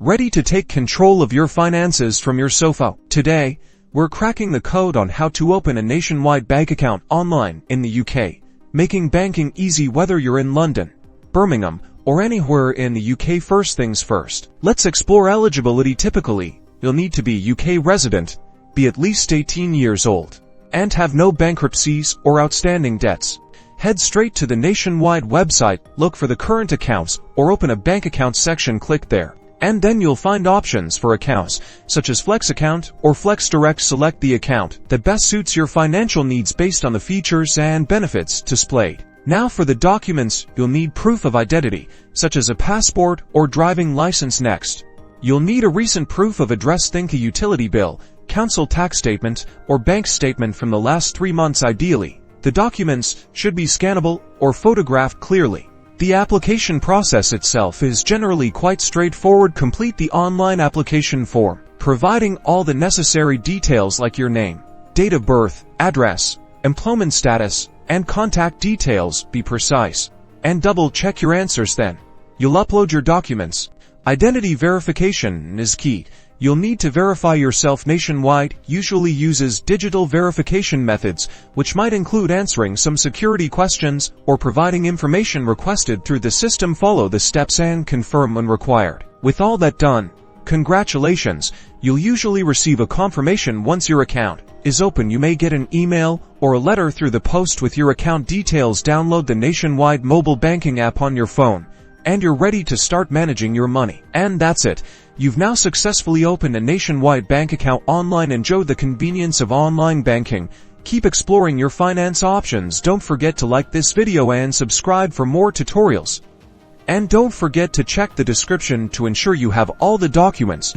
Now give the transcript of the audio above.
Ready to take control of your finances from your sofa? Today, we're cracking the code on how to open a nationwide bank account online in the UK, making banking easy whether you're in London, Birmingham, or anywhere in the UK. First things first, let's explore eligibility. Typically, you'll need to be UK resident, be at least 18 years old, and have no bankruptcies or outstanding debts. Head straight to the nationwide website, look for the current accounts, or open a bank account section, click there. And then you'll find options for accounts, such as Flex Account or Flex Direct. Select the account that best suits your financial needs based on the features and benefits displayed. Now for the documents, you'll need proof of identity, such as a passport or driving license. Next, you'll need a recent proof of address. Think a utility bill, council tax statement, or bank statement from the last 3 months ideally. The documents should be scannable or photographed clearly. The application process itself is generally quite straightforward. Complete the online application form, providing all the necessary details like your name, date of birth, address, employment status, and contact details. Be precise and double-check your answers. Then, you'll upload your documents. Identity verification is key. You'll need to verify yourself nationwide. Usually uses digital verification methods, which might include answering some security questions or providing information requested through the system. Follow the steps and confirm when required. With all that done, congratulations, you'll usually receive a confirmation once your account is open. You may get an email or a letter through the post with your account details. Download the nationwide mobile banking app on your phone, and you're ready to start managing your money. And that's it. You've now successfully opened a nationwide bank account online. Enjoy the convenience of online banking. Keep exploring your finance options. Don't forget to like this video and subscribe for more tutorials. And don't forget to check the description to ensure you have all the documents.